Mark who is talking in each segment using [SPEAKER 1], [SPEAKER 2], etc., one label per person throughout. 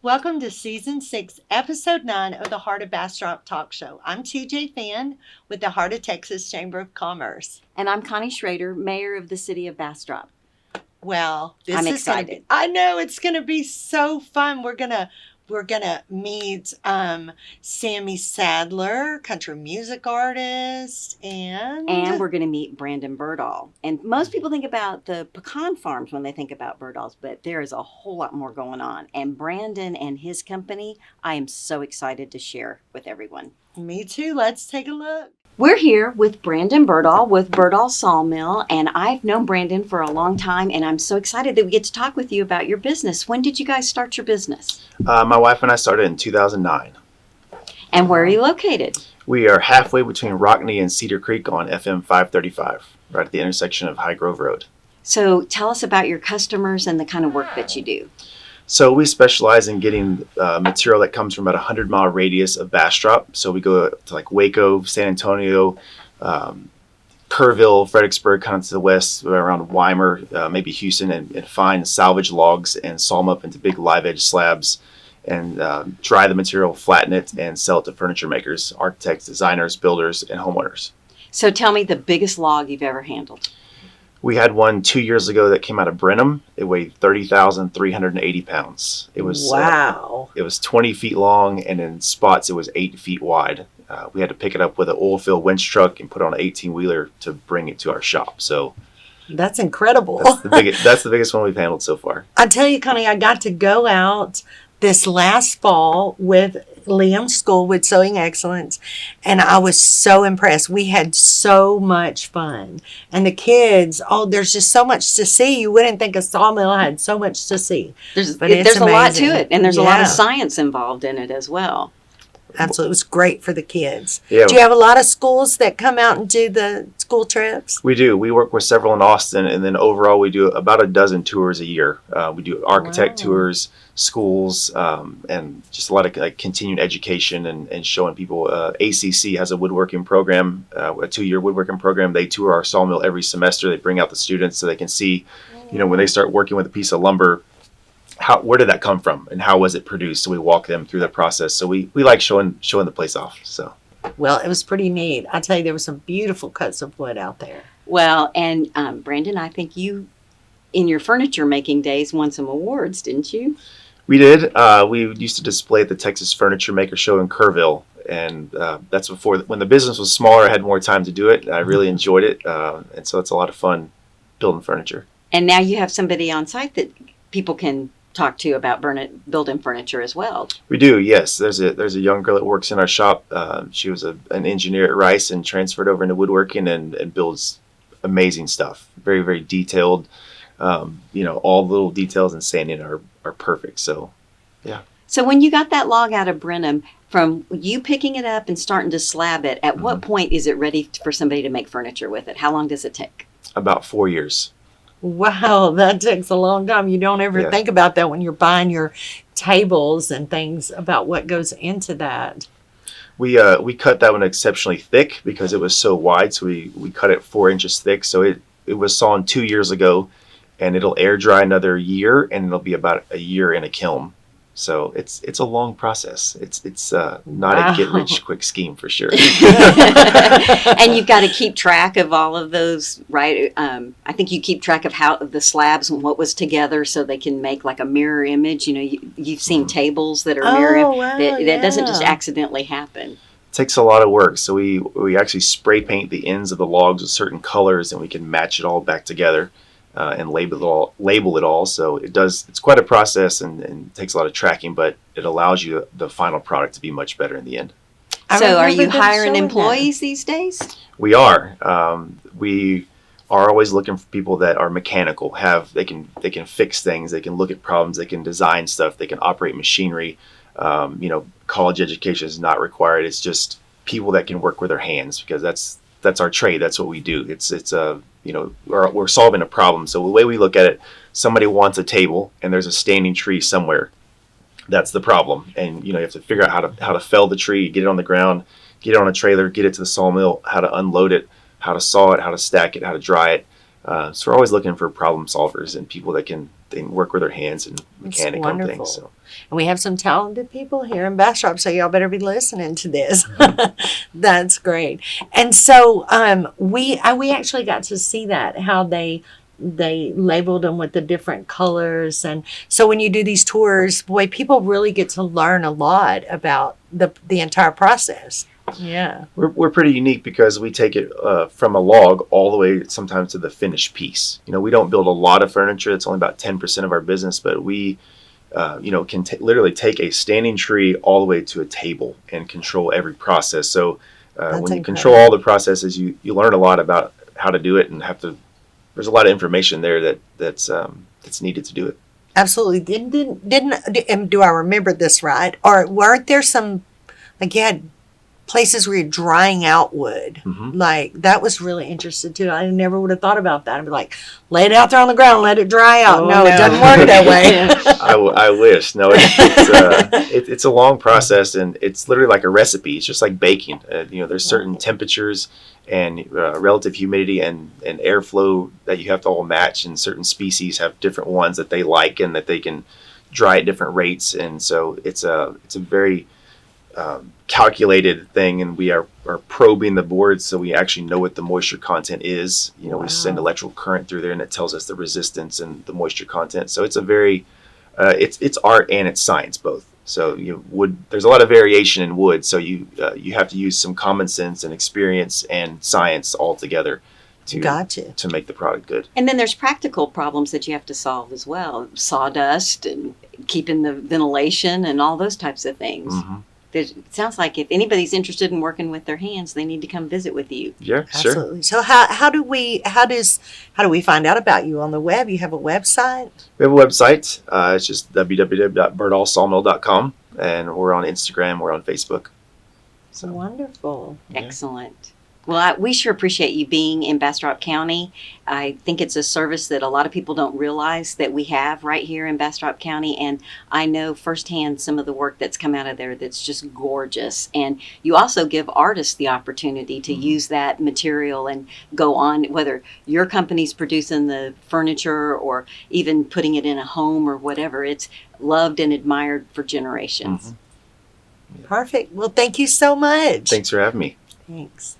[SPEAKER 1] Welcome to Season 6, Episode 9 of the Heart of Bastrop Talk Show. I'm TJ Finn with the Heart of Texas Chamber of Commerce.
[SPEAKER 2] And I'm Connie Schrader, Mayor of the City of Bastrop.
[SPEAKER 1] Well,
[SPEAKER 2] I'm excited.
[SPEAKER 1] I know it's going to be so fun. We're gonna meet Sammy Sadler, country music artist, and
[SPEAKER 2] we're going to meet Brandon Bedroll. And most people think about the pecan farms when they think about Bedrolls, but there is a whole lot more going on. And Brandon and his company, I am so excited to share with everyone.
[SPEAKER 1] Me too. Let's take a look.
[SPEAKER 2] We're here with Brandon Bedroll with Bedroll Sawmill, and I've known Brandon for a long time, and I'm so excited that we get to talk with you about your business. When did you guys start your business?
[SPEAKER 3] My wife and I started in 2009.
[SPEAKER 2] And where are you located?
[SPEAKER 3] We are halfway between Rockney and Cedar Creek on FM 535, right at the intersection of High Grove Road.
[SPEAKER 2] So tell us about your customers and the kind of work that you do.
[SPEAKER 3] So we specialize in getting material that comes from about a 100-mile radius of Bastrop. So we go to like Waco, San Antonio, Kerrville, Fredericksburg, kind of to the west, around Weimar, maybe Houston, and find salvage logs and saw them up into big live edge slabs and dry the material, flatten it, and sell it to furniture makers, architects, designers, builders, and homeowners.
[SPEAKER 2] So tell me the biggest log you've ever handled.
[SPEAKER 3] We had one 2 years ago that came out of Brenham. It weighed 30,380 pounds. It was
[SPEAKER 1] wow.
[SPEAKER 3] It was 20 feet long, and in spots it was 8 feet wide. We had to pick it up with an oil-filled winch truck and put it on an 18-wheeler to bring it to our shop. So
[SPEAKER 1] that's incredible.
[SPEAKER 3] That's the biggest one we've handled so far.
[SPEAKER 1] I tell you, Connie, I got to go out this last fall with Liam's school with Sewing Excellence, and I was so impressed. We had so much fun. And the kids, there's just so much to see. You wouldn't think a sawmill had so much to see.
[SPEAKER 2] There's a lot to it, and there's a lot of science involved in it as well.
[SPEAKER 1] Absolutely. It was great for the kids.
[SPEAKER 3] Yeah.
[SPEAKER 1] Do you have a lot of schools that come out and do the school trips?
[SPEAKER 3] We do. We work with several in Austin, and then overall we do about a dozen tours a year. We do architect tours, schools, and just a lot of continuing education and showing people. ACC has a woodworking program, a 2-year woodworking program. They tour our sawmill every semester. They bring out the students so they can see, when they start working with a piece of lumber, where did that come from and how was it produced? So we walk them through the process. So we like showing the place off. So.
[SPEAKER 1] Well, it was pretty neat. I tell you, there were some beautiful cuts of wood out there.
[SPEAKER 2] Well, and Brandon, I think you, in your furniture making days, won some awards, didn't you?
[SPEAKER 3] We did. We used to display at the Texas Furniture Maker Show in Kerrville. And that's before, when the business was smaller, I had more time to do it. I really enjoyed it. And so it's a lot of fun building furniture.
[SPEAKER 2] And now you have somebody on site that people can talk to about building furniture as well.
[SPEAKER 3] We do, yes. There's a young girl that works in our shop. She was an engineer at Rice and transferred over into woodworking and builds amazing stuff. Very, very detailed. All the little details and sanding are perfect. So, yeah.
[SPEAKER 2] So when you got that log out of Brenham, from you picking it up and starting to slab it, at what point is it ready for somebody to make furniture with it? How long does it take?
[SPEAKER 3] About 4 years.
[SPEAKER 1] Wow, that takes a long time. You don't ever think about that when you're buying your tables and things, about what goes into that.
[SPEAKER 3] We cut that one exceptionally thick because it was so wide. So we cut it 4 inches thick. So it was sawn 2 years ago, and it'll air dry another year, and it'll be about a year in a kiln. So it's a long process. It's not a get rich quick scheme for sure.
[SPEAKER 2] And you've got to keep track of all of those, right? I think you keep track of how the slabs and what was together, so they can make like a mirror image. You've seen tables that are mirror.
[SPEAKER 1] Wow,
[SPEAKER 2] that doesn't just accidentally happen.
[SPEAKER 3] It takes a lot of work. So we actually spray paint the ends of the logs with certain colors, and we can match it all back together. And label it all. So it's quite a process and takes a lot of tracking, but it allows you the final product to be much better in the end.
[SPEAKER 2] So are you hiring employees these days?
[SPEAKER 3] We are. We are always looking for people that are mechanical, they can fix things, they can look at problems, they can design stuff, they can operate machinery. College education is not required. It's just people that can work with their hands, because that's our trade. That's what we do. We're solving a problem. So the way we look at it, somebody wants a table and there's a standing tree somewhere. That's the problem. And you have to figure out how to fell the tree, get it on the ground, get it on a trailer, get it to the sawmill, how to unload it, how to saw it, how to stack it, how to dry it. So we're always looking for problem solvers and people that can work with their hands and mechanic on things. So.
[SPEAKER 1] And we have some talented people here in Bastrop, so y'all better be listening to this. That's great. And so we actually got to see that, how they labeled them with the different colors. And so when you do these tours, boy, people really get to learn a lot about the entire process. Yeah.
[SPEAKER 3] We're pretty unique because we take it from a log all the way sometimes to the finished piece. We don't build a lot of furniture. It's only about 10% of our business, but we can literally take a standing tree all the way to a table and control every process. So when you control all the processes, you learn a lot about how to do it, and there's a lot of information there that's needed to do it.
[SPEAKER 1] Absolutely. Didn't do I remember this right? Or weren't there some, like, you had places where you're drying out wood?
[SPEAKER 3] Mm-hmm.
[SPEAKER 1] Like, that was really interesting too. I never would have thought about that. I'd be like, lay it out there on the ground, let it dry out.
[SPEAKER 2] Oh,
[SPEAKER 1] no, it doesn't work that way.
[SPEAKER 3] I wish. No, it's a long process, and it's literally like a recipe. It's just like baking. There's certain temperatures and relative humidity and airflow that you have to all match, and certain species have different ones that they like and that they can dry at different rates. And so it's a very calculated thing, and we are probing the boards so we actually know what the moisture content is. We send electrical current through there, and it tells us the resistance and the moisture content. So it's a very it's art and it's science both. So there's a lot of variation in wood, so you have to use some common sense and experience and science all together to make the product good.
[SPEAKER 2] And then there's practical problems that you have to solve as well. Sawdust and keeping the ventilation and all those types of things.
[SPEAKER 3] Mm-hmm.
[SPEAKER 2] It sounds like if anybody's interested in working with their hands, they need to come visit with you.
[SPEAKER 3] Yeah,
[SPEAKER 1] absolutely.
[SPEAKER 3] Sure.
[SPEAKER 1] So how do we find out about you on the web? You have a website?
[SPEAKER 3] We have a website. It's just www.bedrollsawmill.com, and we're on Instagram. We're on Facebook.
[SPEAKER 1] So wonderful.
[SPEAKER 2] Yeah. Excellent. Well, we sure appreciate you being in Bastrop County. I think it's a service that a lot of people don't realize that we have right here in Bastrop County. And I know firsthand some of the work that's come out of there that's just gorgeous. And you also give artists the opportunity to use that material and go on, whether your company's producing the furniture or even putting it in a home or whatever. It's loved and admired for generations.
[SPEAKER 3] Mm-hmm.
[SPEAKER 1] Yeah. Perfect. Well, thank you so much.
[SPEAKER 3] Thanks for having me.
[SPEAKER 1] Thanks.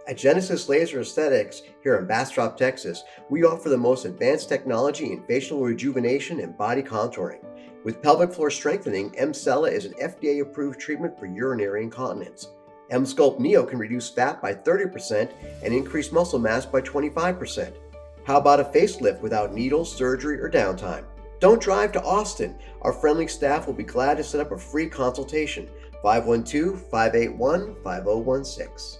[SPEAKER 4] At Genesis Laser Aesthetics here in Bastrop, Texas, we offer the most advanced technology in facial rejuvenation and body contouring. With pelvic floor strengthening, M-Cella is an FDA-approved treatment for urinary incontinence. M-Sculpt Neo can reduce fat by 30% and increase muscle mass by 25%. How about a facelift without needles, surgery, or downtime? Don't drive to Austin. Our friendly staff will be glad to set up a free consultation. 512-581-5016.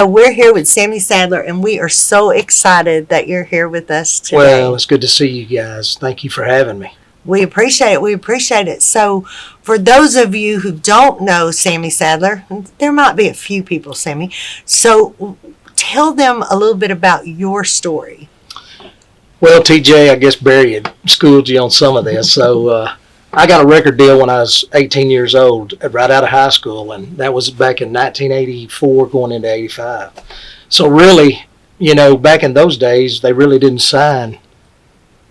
[SPEAKER 1] We're here with Sammy Sadler, and we are so excited that you're here with us today.
[SPEAKER 5] Well, it's good to see you guys. Thank you for having me.
[SPEAKER 1] We appreciate it. We appreciate it. So for those of you who don't know Sammy Sadler, there might be a few people, Sammy. So tell them a little bit about your story.
[SPEAKER 5] Well, TJ, I guess Barry had schooled you on some of this. So I got a record deal when I was 18 years old, right out of high school, and that was back in 1984 going into 85. So really, back in those days, they really didn't sign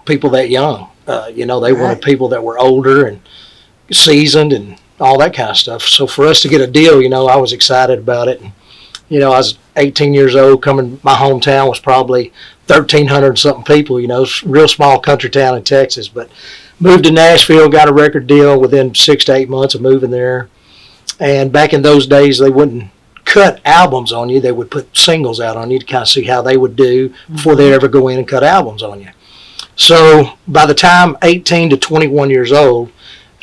[SPEAKER 5] people that young. They wanted people that were older and seasoned and all that kind of stuff. So for us to get a deal, I was excited about it. And, I was 18 years old, my hometown was probably 1,300 something people, real small country town in Texas, but moved to Nashville, got a record deal within 6 to 8 months of moving there. And back in those days, they wouldn't cut albums on you. They would put singles out on you to kind of see how they would do before they'd ever go in and cut albums on you. So by the time 18 to 21 years old,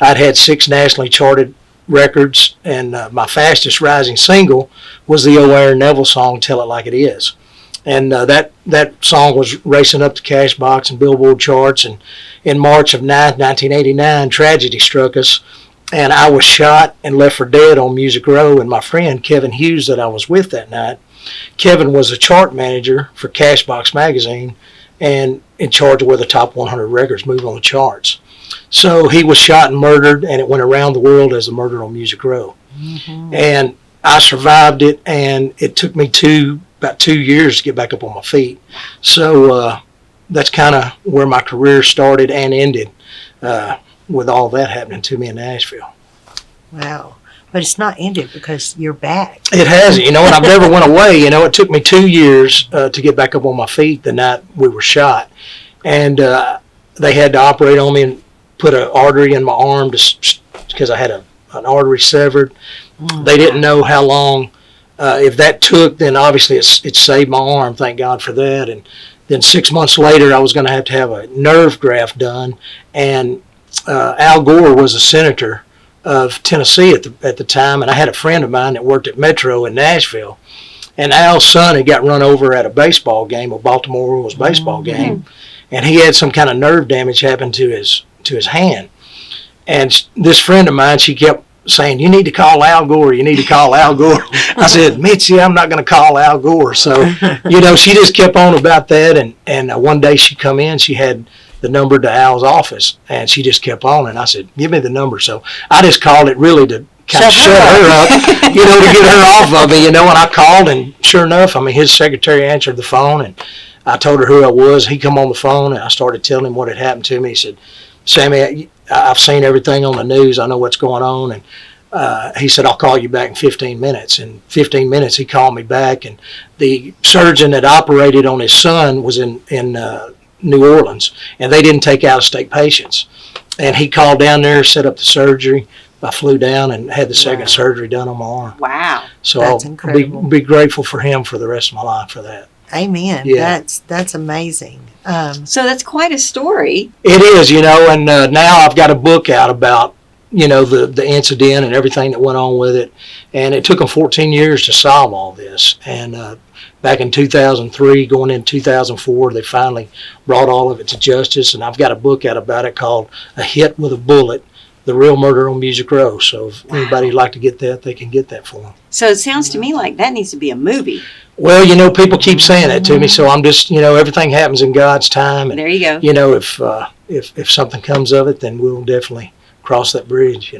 [SPEAKER 5] I'd had 6 nationally charted records, and my fastest rising single was the old Aaron Neville song, Tell It Like It Is. And that song was racing up the Cashbox and Billboard charts. And in March of 1989, tragedy struck us, and I was shot and left for dead on Music Row. And my friend Kevin Hughes that I was with that night, Kevin was a chart manager for Cashbox magazine and in charge of where the top 100 records move on the charts. So he was shot and murdered, and it went around the world as a murder on Music Row. Mm-hmm. And I survived it, and it took me about 2 years to get back up on my feet. So that's kind of where my career started and ended, with all that happening to me in Nashville.
[SPEAKER 1] Wow. But it's not ended because you're back.
[SPEAKER 5] It hasn't, and I've never went away. It took me 2 years to get back up on my feet the night we were shot. And they had to operate on me and put an artery in my arm because I had an artery severed. They didn't know how long. If that took, then obviously it saved my arm. Thank God for that. And then 6 months later, I was going to have a nerve graft done. And Al Gore was a senator of Tennessee at the time, and I had a friend of mine that worked at Metro in Nashville. And Al's son had got run over at a baseball game, a Baltimore Orioles baseball game, and he had some kind of nerve damage happen to his hand. And this friend of mine, she kept saying, "You need to call Al Gore. You need to call Al Gore." I said, "Mitzi, I'm not going to call Al Gore." So, she just kept on about that. And one day she come in, she had the number to Al's office, and she just kept on. And I said, "Give me the number." So I just called it really to kind of shut her up, to get her off of me, And I called, and sure enough, his secretary answered the phone, and I told her who I was. He come on the phone, and I started telling him what had happened to me. He said, "Sammy, I've seen everything on the news. I know what's going on." And he said, "I'll call you back in 15 minutes. In 15 minutes, he called me back, and the surgeon that operated on his son was in New Orleans, and they didn't take out-of-state patients. And he called down there, set up the surgery. I flew down and had the second surgery done on my arm.
[SPEAKER 2] Wow.
[SPEAKER 5] So
[SPEAKER 1] That's
[SPEAKER 5] I'll
[SPEAKER 1] incredible.
[SPEAKER 5] be grateful for him for the rest of my life for that.
[SPEAKER 1] Amen.
[SPEAKER 5] Yeah.
[SPEAKER 1] That's amazing.
[SPEAKER 2] So that's quite a story.
[SPEAKER 5] It is, and now I've got a book out about, the incident and everything that went on with it. And it took them 14 years to solve all this. And back in 2003, going into 2004, they finally brought all of it to justice. And I've got a book out about it called A Hit with a Bullet, The Real Murder on Music Row. So if anybody would like to get that, they can get that for them.
[SPEAKER 2] So it sounds to me like that needs to be a movie.
[SPEAKER 5] Well, people keep saying that to me, so I'm just, everything happens in God's time. And,
[SPEAKER 2] there you go.
[SPEAKER 5] If something comes of it, then we'll definitely cross that bridge,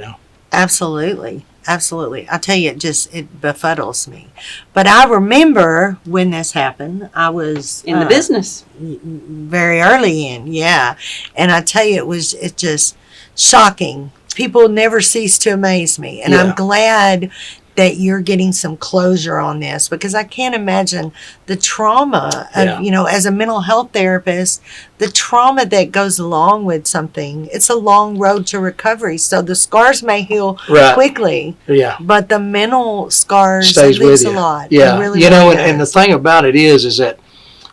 [SPEAKER 1] Absolutely. Absolutely. I tell you, it befuddles me. But I remember when this happened, I was
[SPEAKER 2] In the business.
[SPEAKER 1] very early in, yeah. And I tell you, it's just shocking. People never cease to amaze me. And I'm glad that you're getting some closure on this, because I can't imagine the trauma of, as a mental health therapist, the trauma that goes along with something. It's a long road to recovery. So the scars may heal quickly, but the mental scars
[SPEAKER 5] stays
[SPEAKER 1] leaves
[SPEAKER 5] with you
[SPEAKER 1] a lot.
[SPEAKER 5] Yeah,
[SPEAKER 1] It really,
[SPEAKER 5] and the thing about it is that,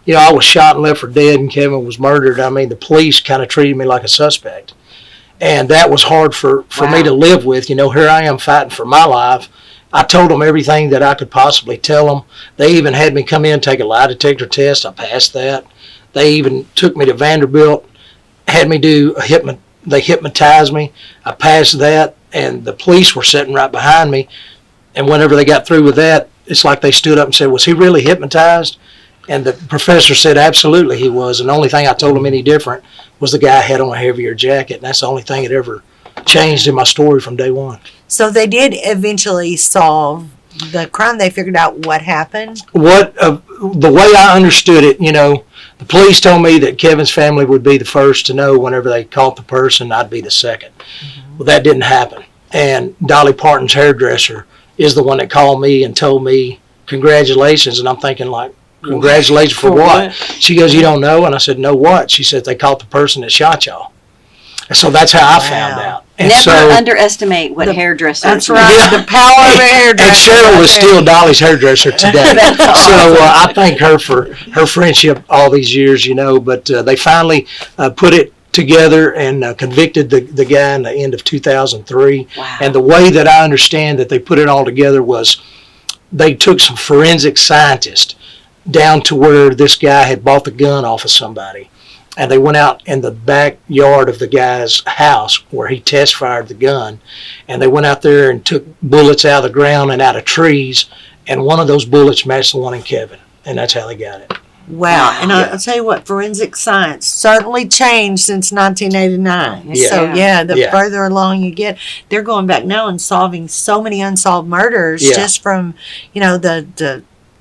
[SPEAKER 5] I was shot and left for dead, and Kevin was murdered. The police kind of treated me like a suspect, and that was hard for me to live with. Here I am fighting for my life. I told them everything that I could possibly tell them. They even had me come in and take a lie detector test. I passed that. They even took me to Vanderbilt, had me do they hypnotized me. I passed that, and the police were sitting right behind me. And whenever they got through with that, it's like they stood up and said, "Was he really hypnotized?" And the professor said, "Absolutely he was." And the only thing I told him any different was the guy had on a heavier jacket. And that's the only thing that ever changed in my story from day one.
[SPEAKER 1] So they did eventually solve the crime. They figured out what happened.
[SPEAKER 5] The way I understood it, the police told me that Kevin's family would be the first to know whenever they caught the person. I'd be the second. Mm-hmm. Well, that didn't happen. And Dolly Parton's hairdresser is the one that called me and told me, "Congratulations." And I'm thinking, like, "Congratulations for what?" She goes, "You don't know?" And I said, "No, what?" She said, "They caught the person that shot y'all." And so that's how I found out. And
[SPEAKER 2] Never
[SPEAKER 5] so,
[SPEAKER 2] underestimate what hairdressers
[SPEAKER 1] That's
[SPEAKER 2] do.
[SPEAKER 1] right.
[SPEAKER 5] Yeah.
[SPEAKER 1] The power of a
[SPEAKER 5] and
[SPEAKER 1] hairdresser.
[SPEAKER 5] Cheryl is still Dolly's hairdresser today.
[SPEAKER 2] That's awesome.
[SPEAKER 5] So I thank her for her friendship all these years, but they finally put it together and convicted the guy in the end of 2003.
[SPEAKER 2] Wow.
[SPEAKER 5] And the way that I understand that they put it all together was they took some forensic scientists down to where this guy had bought the gun off of somebody. And they went out in the backyard of the guy's house where he test fired the gun. And they went out there and took bullets out of the ground and out of trees. And one of those bullets matched the one in Kevin. And that's how they got it.
[SPEAKER 1] Wow. And I'll tell you what, forensic science certainly changed since 1989.
[SPEAKER 5] Yeah.
[SPEAKER 1] So, the
[SPEAKER 5] Yeah.
[SPEAKER 1] further along you get, they're going back now and solving so many unsolved murders
[SPEAKER 5] Yeah.
[SPEAKER 1] just from,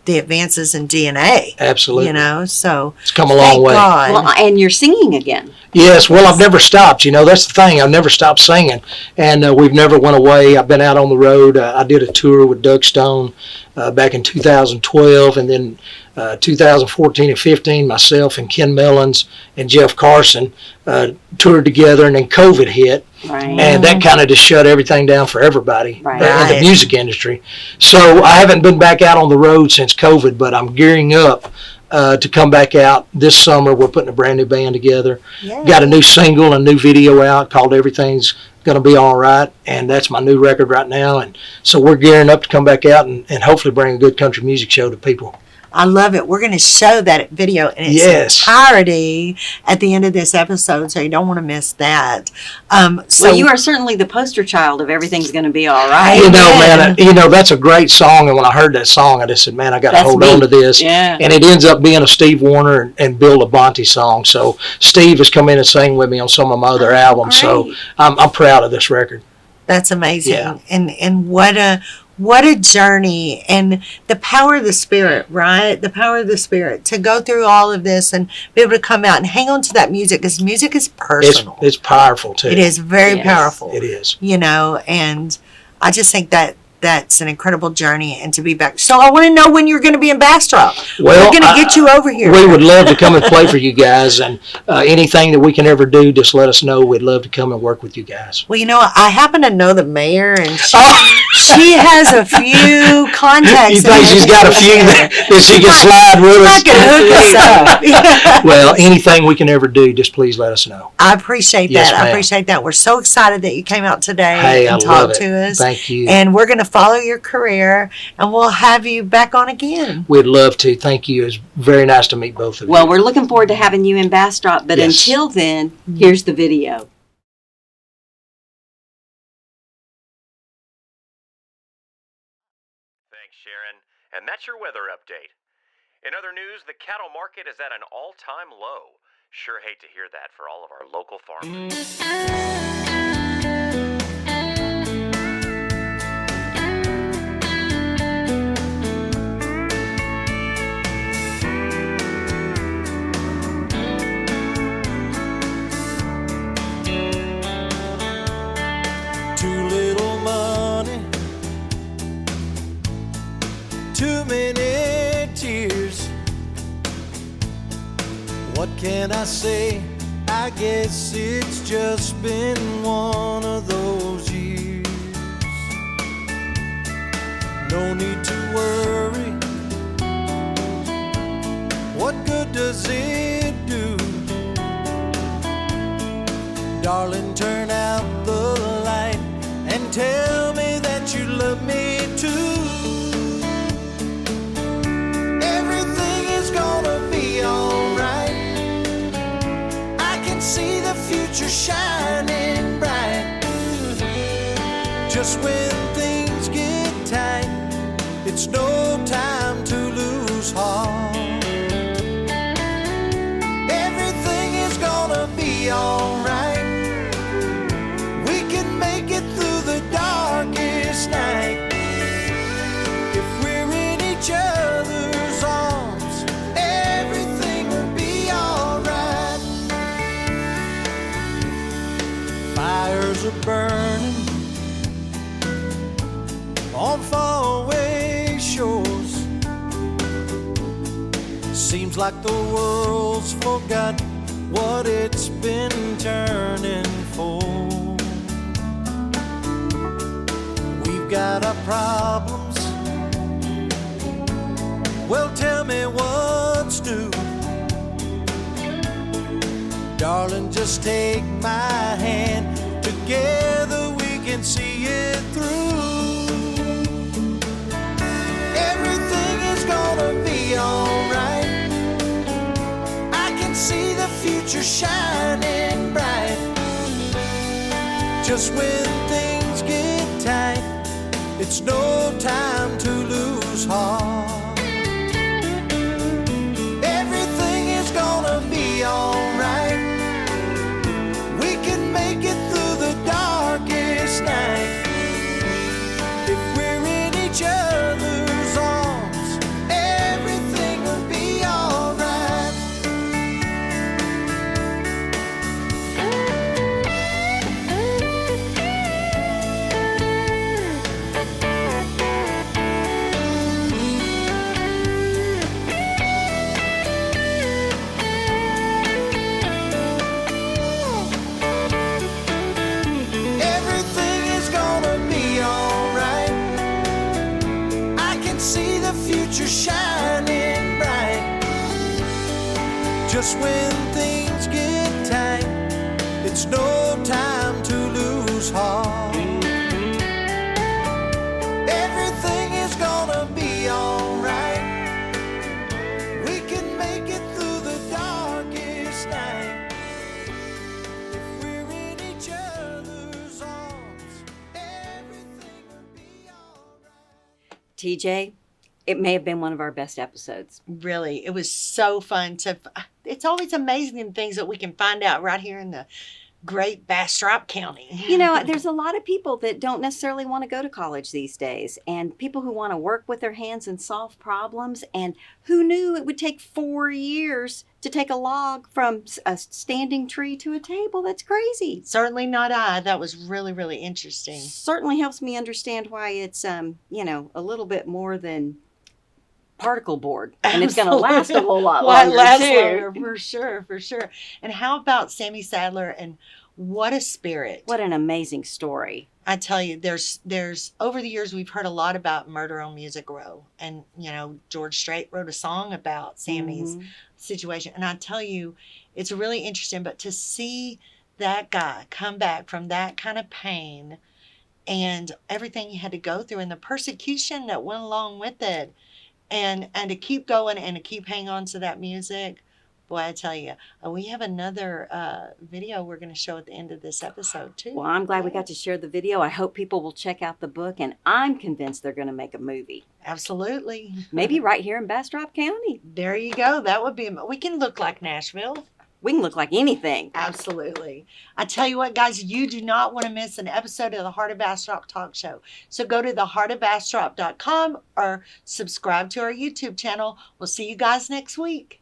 [SPEAKER 1] the advances in DNA.
[SPEAKER 5] Absolutely.
[SPEAKER 1] So
[SPEAKER 5] It's come a long
[SPEAKER 1] thank
[SPEAKER 5] way.
[SPEAKER 1] God.
[SPEAKER 2] Well, and you're singing again.
[SPEAKER 5] Yes, well, I've never stopped. That's the thing. I've never stopped singing, and we've never went away. I've been out on the road. I did a tour with Doug Stone back in 2012, and then 2014 and 15, myself and Ken Mellons and Jeff Carson toured together, and then COVID hit,
[SPEAKER 2] Right.
[SPEAKER 5] and that kind of just shut everything down for everybody
[SPEAKER 2] Right.
[SPEAKER 5] in the music industry. So I haven't been back out on the road since COVID, but I'm gearing up to come back out this summer. We're putting a brand new band together.
[SPEAKER 1] Yeah.
[SPEAKER 5] Got a new single, a new video out called Everything's Gonna Be All Right, and that's my new record right now. And so we're gearing up to come back out and hopefully bring a good country music show to people.
[SPEAKER 1] I love it. We're going to show that video in its
[SPEAKER 5] Yes.
[SPEAKER 1] entirety at the end of this episode, so you don't want to miss that.
[SPEAKER 2] Well, you are certainly the poster child of Everything's Going to Be All Right.
[SPEAKER 1] Amen.
[SPEAKER 5] Man, that's a great song. And when I heard that song, I just said, man, I got to
[SPEAKER 2] That's
[SPEAKER 5] hold
[SPEAKER 2] me.
[SPEAKER 5] on to this.
[SPEAKER 2] Yeah.
[SPEAKER 5] And it ends up being a Steve Wariner and Bill LaBonte song. So Steve has come in and sang with me on some of my other albums. So
[SPEAKER 2] great.
[SPEAKER 5] I'm proud of this record.
[SPEAKER 1] That's amazing.
[SPEAKER 5] Yeah.
[SPEAKER 1] And what a journey, and the power of the Spirit, right? The power of the Spirit to go through all of this and be able to come out and hang on to that music, because music is personal.
[SPEAKER 5] It's powerful too.
[SPEAKER 1] It is very
[SPEAKER 2] Yes.
[SPEAKER 1] powerful.
[SPEAKER 5] It is.
[SPEAKER 1] And I just think that's an incredible journey, and to be back. So I want to know when you're going to be in Bastrop.
[SPEAKER 5] Well,
[SPEAKER 1] We're going to get you over here.
[SPEAKER 5] We would love to come and play for you guys, and anything that we can ever do, just let us know. We'd love to come and work with you guys.
[SPEAKER 1] Well, I happen to know the mayor, and she has a few contacts.
[SPEAKER 5] You think she's got a few that she can slide with
[SPEAKER 1] I
[SPEAKER 5] us?
[SPEAKER 1] can hook us up.
[SPEAKER 5] Well, anything we can ever do, just please let us know.
[SPEAKER 1] I appreciate
[SPEAKER 5] Yes,
[SPEAKER 1] that. I
[SPEAKER 5] ma'am.
[SPEAKER 1] appreciate that. We're so excited that you came out today
[SPEAKER 5] Hey, I
[SPEAKER 1] and
[SPEAKER 5] love
[SPEAKER 1] talked
[SPEAKER 5] it.
[SPEAKER 1] to us.
[SPEAKER 5] Thank you.
[SPEAKER 1] And we're going to follow your career, and we'll have you back on again.
[SPEAKER 5] We'd love to. Thank you. It's very nice to meet both of you.
[SPEAKER 2] Well, we're looking forward to having you in Bastrop, but
[SPEAKER 5] Yes.
[SPEAKER 2] until then, here's the video.
[SPEAKER 6] Thanks, Sharon. And that's your weather update. In other news, the cattle market is at an all-time low. Sure hate to hear that for all of our local farmers.
[SPEAKER 7] Too little money, too many tears. What can I say? I guess it's just been one of those years. No need to worry. What good does it do? Darling, turn out the light and tell me that you love me too. Everything is gonna be alright. I can see the future shining bright. Just when things get tight, it's no time to lose heart. Everything is gonna be alright. We can make it through the darkest night. If we're in each other's arms, everything will be alright. Fires are burning on faraway shores. Seems like the world's forgot what it's been turning for. we've got our problems. Well, tell me what's new. Darling, just take my hand. Together we can see it through. Everything is gonna be alright. I can see the future shining bright. Just when things get tight, it's no time to lose heart. Everything is gonna be alright. We can make it through the darkest night. If we're in each other's arms, everything will be alright. Everything is gonna be alright. I can see the future shining bright. Just when things get tight, it's no time to lose heart. Everything is gonna be alright. We can make it through the darkest night. If we're in each other's arms, everything will be alright.
[SPEAKER 2] TJ, it may have been one of our best episodes.
[SPEAKER 1] Really, it was so fun to. It's always amazing things that we can find out right here in the great Bastrop County.
[SPEAKER 2] You know, there's a lot of people that don't necessarily want to go to college these days, and people who want to work with their hands and solve problems. And who knew it would take 4 years to take a log from a standing tree to a table? That's crazy.
[SPEAKER 1] Certainly not I. That was really, really interesting.
[SPEAKER 2] Certainly helps me understand why it's you know, a little bit more than particle board, and it's going to last a whole lot
[SPEAKER 1] Well, it
[SPEAKER 2] longer
[SPEAKER 1] lasts
[SPEAKER 2] too.
[SPEAKER 1] longer, for sure, for sure. And how about Sammy Sadler? And what a spirit!
[SPEAKER 2] What an amazing story.
[SPEAKER 1] I tell you, there's over the years we've heard a lot about Murder on Music Row, and you know George Strait wrote a song about Sammy's situation, and I tell you, it's really interesting. But to see that guy come back from that kind of pain and everything he had to go through and the persecution that went along with it, and to keep going and to keep hanging on to that music. Boy, I tell you, we have another video we're going to show at the end of this episode, too.
[SPEAKER 2] Well, I'm glad we got to share the video. I hope people will check out the book, and I'm convinced they're going to make a movie.
[SPEAKER 1] Absolutely.
[SPEAKER 2] Maybe right here in Bastrop County.
[SPEAKER 1] There you go. That would be, we can look like Nashville.
[SPEAKER 2] We can look like anything.
[SPEAKER 1] Absolutely. I tell you what, guys, you do not want to miss an episode of the Heart of Bastrop Talk Show. So go to theheartofbastrop.com or subscribe to our YouTube channel. We'll see you guys next week.